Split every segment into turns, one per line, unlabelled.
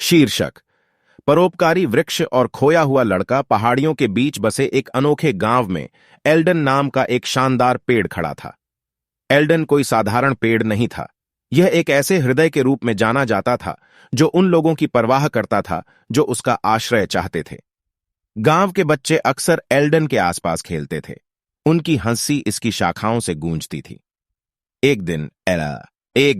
शीर्षक: परोपकारी वृक्ष और खोया हुआ लड़का। पहाड़ियों के बीच बसे एक अनोखे गांव में एल्डन नाम का एक शानदार पेड़ खड़ा था। एल्डन कोई साधारण पेड़ नहीं था। यह एक ऐसे हृदय के रूप में जाना जाता था जो उन लोगों की परवाह करता था जो उसका आश्रय चाहते थे। गांव के बच्चे अक्सर एल्डन के आसपास खेलते थे। उनकी हंसी इसकी शाखाओं से गूंजती थी। एक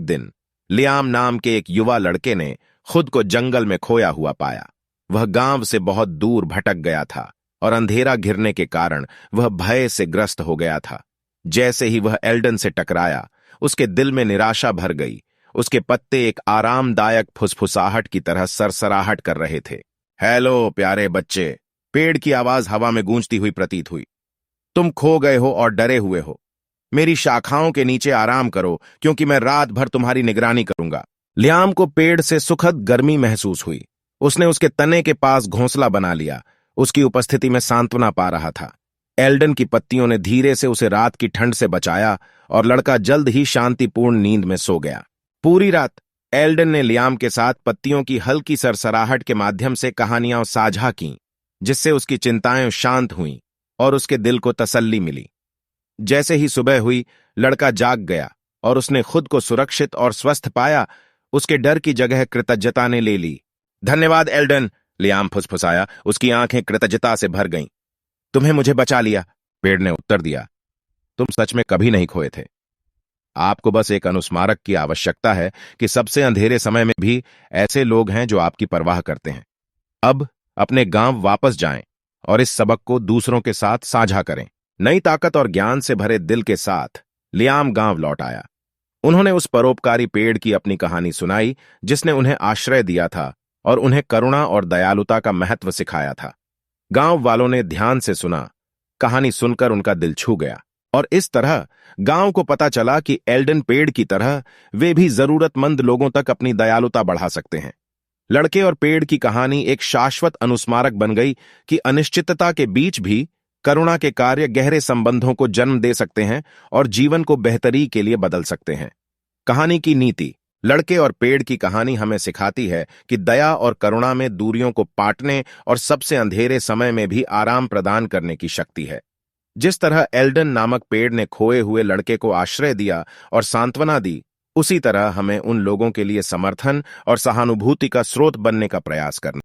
दिन लियाम नाम के एक युवा लड़के ने खुद को जंगल में खोया हुआ पाया। वह गांव से बहुत दूर भटक गया था और अंधेरा घिरने के कारण वह भय से ग्रस्त हो गया था। जैसे ही वह एल्डन से टकराया, उसके दिल में निराशा भर गई। उसके पत्ते एक आरामदायक फुसफुसाहट की तरह सरसराहट कर रहे थे। हेलो प्यारे बच्चे, पेड़ की आवाज हवा में गूंजती हुई प्रतीत हुई। तुम खो गए हो और डरे हुए हो। मेरी शाखाओं के नीचे आराम करो, क्योंकि मैं रात भर तुम्हारी निगरानी करूंगा। लियाम को पेड़ से सुखद गर्मी महसूस हुई। उसने उसके तने के पास घोंसला बना लिया। उसकी उपस्थिति में सांत्वना पा रहा था। एल्डन की पत्तियों ने धीरे से उसे रात की ठंड से बचाया और लड़का जल्द ही शांतिपूर्ण नींद में सो गया। पूरी रात एल्डन ने लियाम के साथ पत्तियों की हल्की सरसराहट के माध्यम से कहानियां साझा कीं, जिससे उसकी चिंताएं शांत हुईं और उसके दिल को तसल्ली मिली। जैसे ही सुबह हुई, लड़का जाग गया और उसने खुद को सुरक्षित और स्वस्थ पाया। उसके डर की जगह कृतज्ञता ने ले ली। धन्यवाद एल्डन, लियाम फुसफुसाया। उसकी आंखें कृतज्ञता से भर गईं। तुम्हें मुझे बचा लिया, पेड़ ने उत्तर दिया। तुम सच में कभी नहीं खोए थे। आपको बस एक अनुस्मारक की आवश्यकता है कि सबसे अंधेरे समय में भी ऐसे लोग हैं जो आपकी परवाह करते हैं। अब अपने गांव वापस जाएं और इस सबक को दूसरों के साथ साझा करें। नई ताकत और ज्ञान से भरे दिल के साथ लियाम गांव लौट आया। उन्होंने उस परोपकारी पेड़ की अपनी कहानी सुनाई, जिसने उन्हें आश्रय दिया था और उन्हें करुणा और दयालुता का महत्व सिखाया था। गांव वालों ने ध्यान से सुना। कहानी सुनकर उनका दिल छू गया और इस तरह गांव को पता चला कि एल्डन पेड़ की तरह वे भी जरूरतमंद लोगों तक अपनी दयालुता बढ़ा सकते हैं। लड़के और पेड़ की कहानी एक शाश्वत अनुस्मारक बन गई कि अनिश्चितता के बीच भी करुणा के कार्य गहरे संबंधों को जन्म दे सकते हैं और जीवन को बेहतरी के लिए बदल सकते हैं। कहानी की नीति: लड़के और पेड़ की कहानी हमें सिखाती है कि दया और करुणा में दूरियों को पाटने और सबसे अंधेरे समय में भी आराम प्रदान करने की शक्ति है। जिस तरह एल्डन नामक पेड़ ने खोए हुए लड़के को आश्रय दिया और सांत्वना दी, उसी तरह हमें उन लोगों के लिए समर्थन और सहानुभूति का स्रोत बनने का प्रयास करना